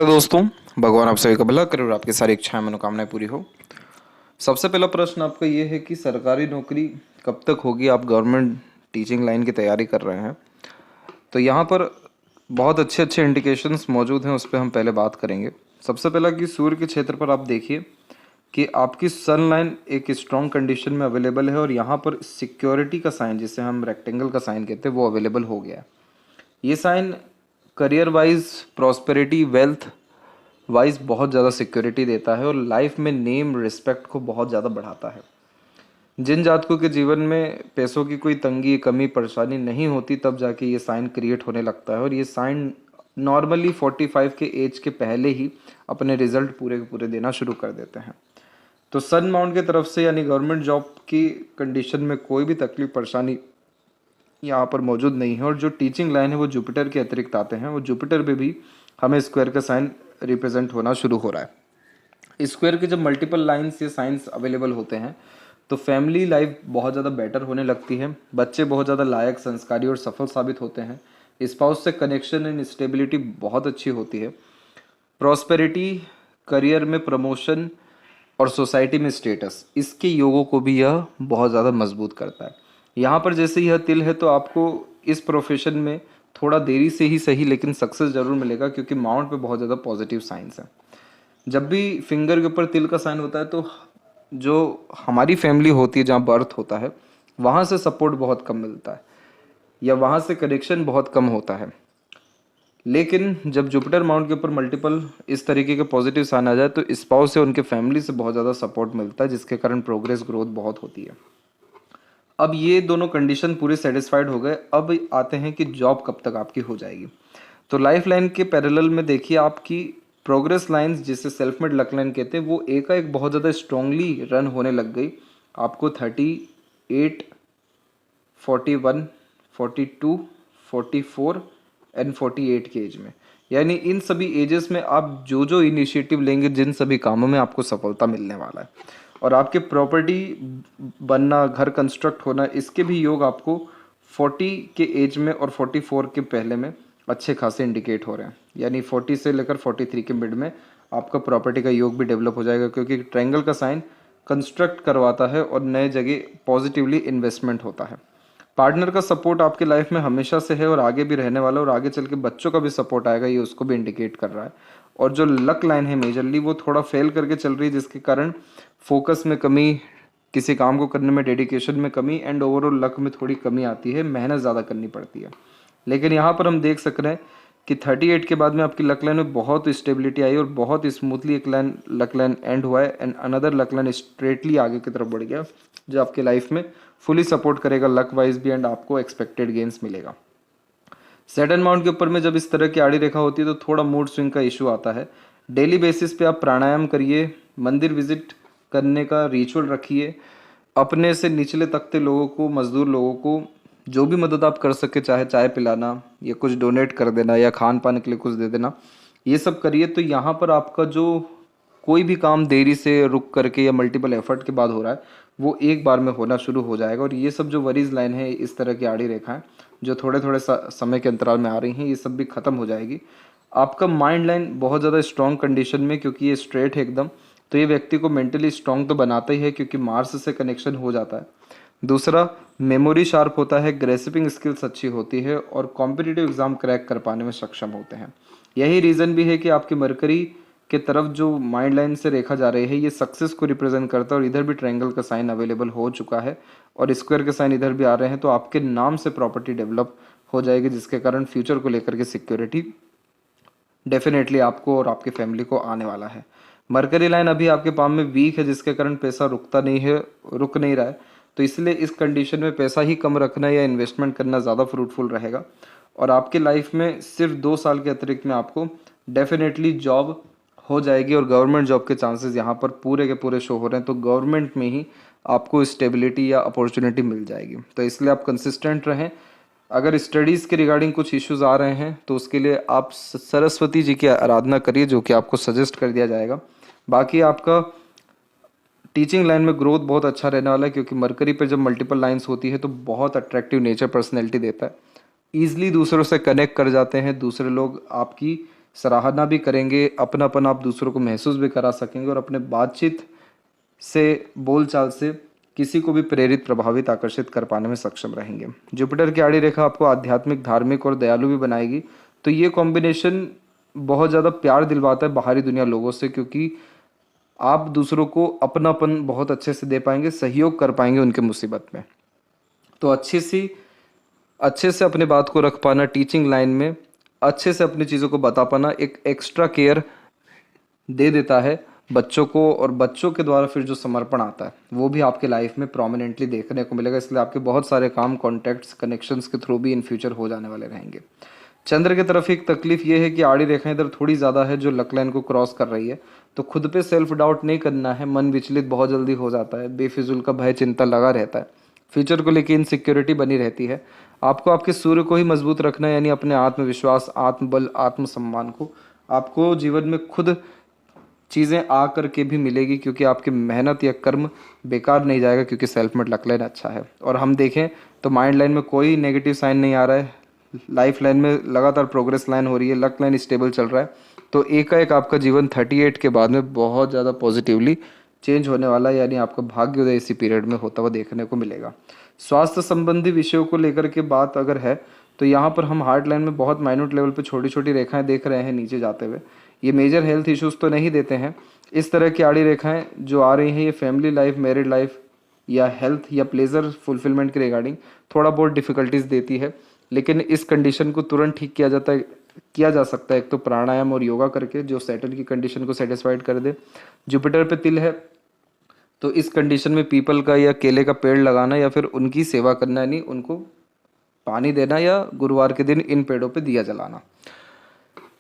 तो दोस्तों, भगवान आप सभी का भला करे और आपकी सारी इच्छाएं मनोकामनाएं पूरी हो। सबसे पहला प्रश्न आपका ये है कि सरकारी नौकरी कब तक होगी। आप गवर्नमेंट टीचिंग लाइन की तैयारी कर रहे हैं, तो यहाँ पर बहुत अच्छे अच्छे इंडिकेशंस मौजूद हैं, उस पर हम पहले बात करेंगे। सबसे पहला कि सूर्य के क्षेत्र पर आप देखिए कि आपकी सन लाइन एक स्ट्रॉन्ग कंडीशन में अवेलेबल है और यहाँ पर सिक्योरिटी का साइन, जिसे हम रेक्टेंगल का साइन कहते हैं, वो अवेलेबल हो गया है। ये sign career wise, prosperity, wealth wise बहुत ज़्यादा सिक्योरिटी देता है और लाइफ में नेम रिस्पेक्ट को बहुत ज़्यादा बढ़ाता है। जिन जातकों के जीवन में पैसों की कोई तंगी, कमी, परेशानी नहीं होती, तब जाके ये साइन क्रिएट होने लगता है और ये साइन नॉर्मली 45 के एज के पहले ही अपने रिजल्ट पूरे के पूरे देना शुरू कर देते हैं। तो सन माउंट की तरफ से यानी गवर्नमेंट जॉब की कंडीशन में कोई भी तकलीफ, परेशानी यहाँ पर मौजूद नहीं है। और जो टीचिंग लाइन है वो जुपिटर के अतिरिक्त आते हैं, वो जुपिटर पे भी हमें स्क्वायर का साइन रिप्रेजेंट होना शुरू हो रहा है। स्क्वायर के जब मल्टीपल लाइन्स या साइंस अवेलेबल होते हैं तो फैमिली लाइफ बहुत ज़्यादा बेटर होने लगती है। बच्चे बहुत ज़्यादा लायक, संस्कारी और सफल साबित होते हैं। स्पाउस से कनेक्शन एंड स्टेबिलिटी बहुत अच्छी होती है। प्रॉस्पेरिटी, करियर में प्रमोशन और सोसाइटी में स्टेटस, इसके योगों को भी यह बहुत ज़्यादा मजबूत करता है। यहाँ पर जैसे यह तिल है तो आपको इस प्रोफेशन में थोड़ा देरी से ही सही लेकिन सक्सेस जरूर मिलेगा, क्योंकि माउंट पे बहुत ज़्यादा पॉजिटिव साइंस है। जब भी फिंगर के ऊपर तिल का साइन होता है तो जो हमारी फैमिली होती है, जहाँ बर्थ होता है, वहाँ से सपोर्ट बहुत कम मिलता है या वहाँ से कनेक्शन बहुत कम होता है। लेकिन जब जुपिटर माउंट के ऊपर मल्टीपल इस तरीके के पॉजिटिव साइन आ जाए तो स्पाउस से, उनके फैमिली से बहुत ज़्यादा सपोर्ट मिलता है, जिसके कारण प्रोग्रेस, ग्रोथ बहुत होती है। अब ये दोनों कंडीशन पूरे सेटिस्फाइड हो गए। अब आते हैं कि जॉब कब तक आपकी हो जाएगी। तो लाइफ लाइन के पैरेलल में देखिए आपकी प्रोग्रेस लाइंस, जिसे सेल्फ मेड लक लाइन कहते हैं, वो एक बहुत ज़्यादा स्ट्रांगली रन होने लग गई। आपको 38, 41, 42, 44 एंड 48 के एज में, यानी इन सभी एजेस में आप जो जो इनिशिएटिव लेंगे, जिन सभी कामों में आपको सफलता मिलने वाला है। और आपके प्रॉपर्टी बनना, घर कंस्ट्रक्ट होना, इसके भी योग आपको 40 के एज में और 44 के पहले में अच्छे खासे इंडिकेट हो रहे हैं। यानी 40 से लेकर 43 के मिड में आपका प्रॉपर्टी का योग भी डेवलप हो जाएगा, क्योंकि ट्रायंगल का साइन कंस्ट्रक्ट करवाता है और नए जगह पॉजिटिवली इन्वेस्टमेंट होता है। पार्टनर का सपोर्ट आपके लाइफ में हमेशा से है और आगे भी रहने वाला है, और आगे चल के बच्चों का भी सपोर्ट आएगा, ये उसको भी इंडिकेट कर रहा है। और जो लक लाइन है मेजरली, वो थोड़ा फेल करके चल रही है, जिसके कारण फोकस में कमी, किसी काम को करने में डेडिकेशन में कमी एंड ओवरऑल लक में थोड़ी कमी आती है, मेहनत ज़्यादा करनी पड़ती है। लेकिन यहाँ पर हम देख सक रहे हैं कि 38 के बाद में आपकी लक लाइन में बहुत स्टेबिलिटी आई और बहुत स्मूथली एक लाइन, लक लाइन एंड हुआ है and another luck line straightly आगे की तरफ बढ़ गया, जो आपके लाइफ में फुली सपोर्ट करेगा लक वाइज भी एंड आपको एक्सपेक्टेड गेंस मिलेगा। सैटर्न माउंट के ऊपर में जब इस तरह की आड़ी रेखा होती है तो थोड़ा मूड स्विंग का इशू आता है। डेली बेसिस पे आप प्राणायाम करिए, मंदिर विजिट करने का रिचुअल रखिए, अपने से निचले तबके लोगों को, मजदूर लोगों को जो भी मदद आप कर सके, चाहे चाय पिलाना या कुछ डोनेट कर देना या खान पान के लिए कुछ दे देना, ये सब करिए। तो यहाँ पर आपका जो कोई भी काम देरी से, रुक करके या मल्टीपल एफर्ट के बाद हो रहा है, वो एक बार में होना शुरू हो जाएगा। और ये सब जो वरीज लाइन है, इस तरह की आड़ी रेखा है जो थोड़े थोड़े समय के अंतराल में आ रही हैं, ये सब भी खत्म हो जाएगी। आपका माइंड लाइन बहुत ज़्यादा स्ट्रॉन्ग कंडीशन में, क्योंकि ये स्ट्रेट है एकदम, तो ये व्यक्ति को मेंटली स्ट्रॉन्ग तो बनाता ही है, क्योंकि मार्स से कनेक्शन हो जाता है। दूसरा, मेमोरी शार्प होता है, ग्रेसिपिंग स्किल्स अच्छी होती है और कॉम्पिटिटिव एग्जाम क्रैक कर पाने में सक्षम होते हैं। यही रीज़न भी है कि आपकी मरकरी के तरफ जो माइंड लाइन से रेखा जा रही है, ये सक्सेस को रिप्रेजेंट करता है और इधर भी ट्रायंगल का साइन अवेलेबल हो चुका है और स्क्वायर के साइन इधर भी आ रहे हैं, तो आपके नाम से प्रॉपर्टी डेवलप हो जाएगी, जिसके कारण फ्यूचर को लेकर के सिक्योरिटी डेफिनेटली आपको और आपकी फैमिली को आने वाला है। मरकरी लाइन अभी आपके पाम में वीक है, जिसके कारण पैसा रुकता नहीं है, रुक नहीं रहा है, तो इसलिए इस कंडीशन में पैसा ही कम रखना या इन्वेस्टमेंट करना ज़्यादा फ्रूटफुल रहेगा। और आपके लाइफ में सिर्फ 2 साल के अतिरिक्त में आपको डेफिनेटली जॉब हो जाएगी और गवर्नमेंट जॉब के चांसेस यहाँ पर पूरे के पूरे शो हो रहे हैं, तो गवर्नमेंट में ही आपको स्टेबिलिटी या अपॉर्चुनिटी मिल जाएगी। तो इसलिए आप कंसिस्टेंट रहें। अगर स्टडीज़ के रिगार्डिंग कुछ इश्यूज आ रहे हैं तो उसके लिए आप सरस्वती जी की आराधना करिए, जो कि आपको सजेस्ट कर दिया जाएगा। बाकी आपका टीचिंग लाइन में ग्रोथ बहुत अच्छा रहने वाला है, क्योंकि मरकरी पर जब मल्टीपल लाइंस होती है तो बहुत अट्रैक्टिव नेचर, पर्सनैलिटी देता है। ईजिली दूसरों से कनेक्ट कर जाते हैं, दूसरे लोग आपकी सराहना भी करेंगे, अपनापन आप दूसरों को महसूस भी करा सकेंगे और अपने बातचीत से, बोलचाल से किसी को भी प्रेरित, प्रभावित, आकर्षित कर पाने में सक्षम रहेंगे। जुपिटर की आड़ी रेखा आपको आध्यात्मिक, धार्मिक और दयालु भी बनाएगी। तो ये कॉम्बिनेशन बहुत ज़्यादा प्यार दिलवाता है बाहरी दुनिया लोगों से, क्योंकि आप दूसरों को अपनापन बहुत अच्छे से दे पाएंगे, सहयोग कर पाएंगे उनके मुसीबत में। तो अच्छे से अपने बात को रख पाना, टीचिंग लाइन में अच्छे से अपनी चीज़ों को बता पाना, एक एक्स्ट्रा केयर दे देता है बच्चों को, और बच्चों के द्वारा फिर जो समर्पण आता है वो भी आपके लाइफ में प्रोमिनेंटली देखने को मिलेगा। इसलिए आपके बहुत सारे काम कॉन्टैक्ट्स, कनेक्शंस के थ्रू भी इन फ्यूचर हो जाने वाले रहेंगे। चंद्र की तरफ एक तकलीफ ये है कि आड़ी रेखाएं इधर थोड़ी ज़्यादा है जो लक लाइन को क्रॉस कर रही है। तो खुद पे सेल्फ डाउट नहीं करना है, मन विचलित बहुत जल्दी हो जाता है, बेफिजुल का भय, चिंता लगा रहता है, फ्यूचर को लेकर इनसिक्योरिटी बनी रहती है। आपको आपके सूर्य को ही मजबूत रखना है, यानी अपने आत्मविश्वास, आत्मबल, आत्मसम्मान को। आपको जीवन में खुद चीज़ें आ करके भी मिलेगी, क्योंकि आपकी मेहनत या कर्म बेकार नहीं जाएगा, क्योंकि सेल्फ मेड लक लाइन अच्छा है। और हम देखें तो माइंड लाइन में कोई नेगेटिव साइन नहीं आ रहा है, लाइफ लाइन में लगातार प्रोग्रेस लाइन हो रही है, लक लाइन स्टेबल चल रहा है। तो एकाएक आपका जीवन 38 के बाद में बहुत ज़्यादा पॉजिटिवली चेंज होने वाला है, यानी आपका भाग्योदय इसी पीरियड में होता हुआ देखने को मिलेगा। स्वास्थ्य संबंधी विषयों को लेकर के बात अगर है तो यहाँ पर हम हार्ट लाइन में बहुत माइन्यूट लेवल पे छोटी छोटी रेखाएं देख रहे हैं नीचे जाते हुए। ये मेजर हेल्थ इश्यूज तो नहीं देते हैं। इस तरह की आड़ी रेखाएं जो आ रही हैं ये फैमिली लाइफ, मैरिड लाइफ या हेल्थ या प्लेजर फुलफिलमेंट के रिगार्डिंग थोड़ा बहुत डिफिकल्टीज देती है, लेकिन इस कंडीशन को तुरंत ठीक किया जा सकता है एक तो प्राणायाम और योगा करके, जो सेटल की कंडीशन को सेटिस्फाइड कर दे। जुपिटर पे तिल है तो इस कंडीशन में पीपल का या केले का पेड़ लगाना या फिर उनकी सेवा करना, यानी उनको पानी देना या गुरुवार के दिन इन पेड़ों पे दिया जलाना।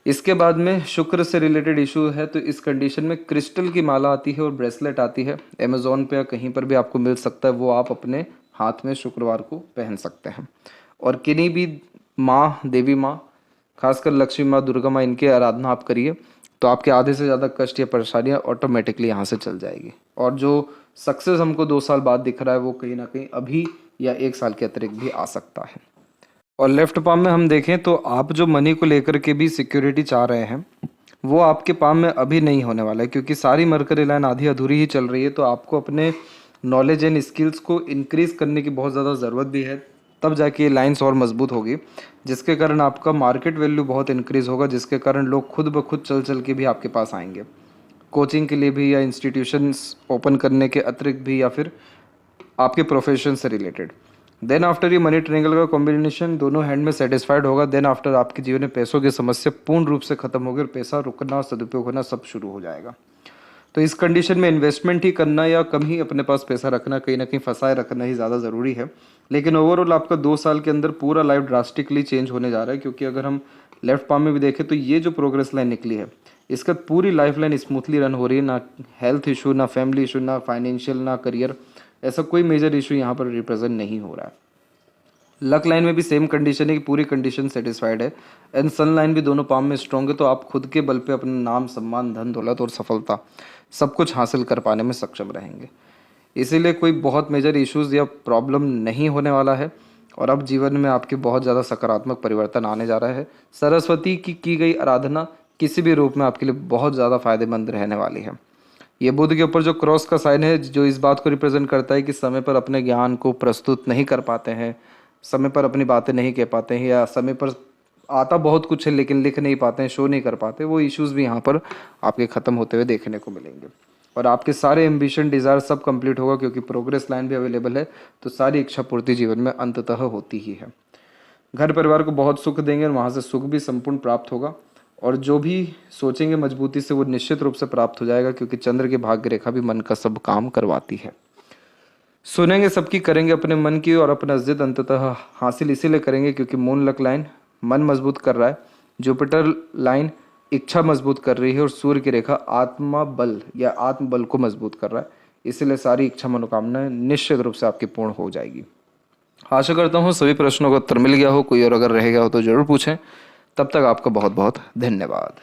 इसके बाद में शुक्र से रिलेटेड इशू है तो इस कंडीशन में क्रिस्टल की माला आती है और ब्रेसलेट आती है, अमेजोन पे या कहीं पर भी आपको मिल सकता है, वो आप अपने हाथ में शुक्रवार को पहन सकते हैं। और किन्हीं भी माँ, देवी माँ, खासकर लक्ष्मी माँ, दुर्गा माँ, इनकी आराधना आप करिए तो आपके आधे से ज़्यादा कष्ट या परेशानियाँ ऑटोमेटिकली यहाँ से चल जाएगी। और जो सक्सेस हमको 2 साल बाद दिख रहा है वो कहीं ना कहीं अभी या 1 साल के अतिरिक्त भी आ सकता है। और लेफ्ट पाम में हम देखें तो आप जो मनी को लेकर के भी सिक्योरिटी चाह रहे हैं वो आपके पाम में अभी नहीं होने वाला है, क्योंकि सारी मरकरी लाइन आधी अधूरी ही चल रही है। तो आपको अपने नॉलेज एंड स्किल्स को इंक्रीज़ करने की बहुत ज़्यादा ज़रूरत भी है, तब जाके ये लाइन्स और मजबूत होगी, जिसके कारण आपका मार्केट वैल्यू बहुत इंक्रीज़ होगा, जिसके कारण लोग खुद ब खुद चल के भी आपके पास आएंगे, कोचिंग के लिए भी या इंस्टीट्यूशंस ओपन करने के अतिरिक्त भी, या फिर आपके प्रोफेशन से रिलेटेड। देन आफ्टर ये मनी ट्रायंगल का कॉम्बिनेशन दोनों हैंड में सेटिस्फाइड होगा, देन आफ्टर आपके जीवन में पैसों की समस्या पूर्ण रूप से खत्म होगी और पैसा रुकना, सदुपयोग होना सब शुरू हो जाएगा। तो इस कंडीशन में इन्वेस्टमेंट ही करना या कम ही अपने पास पैसा रखना, कहीं ना कहीं फंसाए रखना ही ज़्यादा ज़रूरी है। लेकिन ओवरऑल आपका 2 साल के अंदर पूरा लाइफ ड्रास्टिकली चेंज होने जा रहा है, क्योंकि अगर हम लेफ्ट पाम में भी देखें तो ये जो प्रोग्रेस लाइन निकली है इसका पूरी लाइफ लाइन स्मूथली रन हो रही है, ना हेल्थ इशू, ना फैमिली इशू, ना फाइनेंशियल, ना करियर, ऐसा कोई मेजर इशू यहाँ पर रिप्रेजेंट नहीं हो रहा है। लक लाइन में भी सेम कंडीशन है कि पूरी कंडीशन सेटिस्फाइड है, एंड सन लाइन भी दोनों पाम में स्ट्रॉन्ग है। तो आप खुद के बल पे अपना नाम, सम्मान, धन दौलत और सफलता सब कुछ हासिल कर पाने में सक्षम रहेंगे। इसीलिए कोई बहुत मेजर इश्यूज या प्रॉब्लम नहीं होने वाला है, और अब जीवन में आपके बहुत ज़्यादा सकारात्मक परिवर्तन आने जा रहा है। सरस्वती की गई आराधना किसी भी रूप में आपके लिए बहुत ज़्यादा फायदेमंद रहने वाली है। ये बुध के ऊपर जो क्रॉस का साइन है जो इस बात को रिप्रेजेंट करता है कि समय पर अपने ज्ञान को प्रस्तुत नहीं कर पाते हैं, समय पर अपनी बातें नहीं कह पाते हैं, या समय पर आता बहुत कुछ है लेकिन लिख नहीं पाते हैं, शो नहीं कर पाते, वो इश्यूज़ भी यहाँ पर आपके ख़त्म होते हुए देखने को मिलेंगे। और आपके सारे एम्बिशन, डिज़ायर सब कंप्लीट होगा, क्योंकि प्रोग्रेस लाइन भी अवेलेबल है। तो सारी इच्छा पूर्ति जीवन में अंततः होती ही है। घर परिवार को बहुत सुख देंगे और वहाँ से सुख भी संपूर्ण प्राप्त होगा, और जो भी सोचेंगे मजबूती से वो निश्चित रूप से प्राप्त हो जाएगा, क्योंकि चंद्र की भाग्य रेखा भी मन का सब काम करवाती है। सुनेंगे सबकी, करेंगे अपने मन की, और अपना जिद अंततः हासिल इसीलिए करेंगे क्योंकि मून लक लाइन मन मजबूत कर रहा है, जुपिटर लाइन इच्छा मजबूत कर रही है, और सूर्य की रेखा आत्मा बल या आत्मबल को मजबूत कर रहा है। इसीलिए सारी इच्छा मनोकामनाएं निश्चित रूप से आपकी पूर्ण हो जाएगी। आशा करता हूँ सभी प्रश्नों का उत्तर मिल गया हो, कोई और अगर रह गया हो तो जरूर पूछें। तब तक आपका बहुत बहुत धन्यवाद।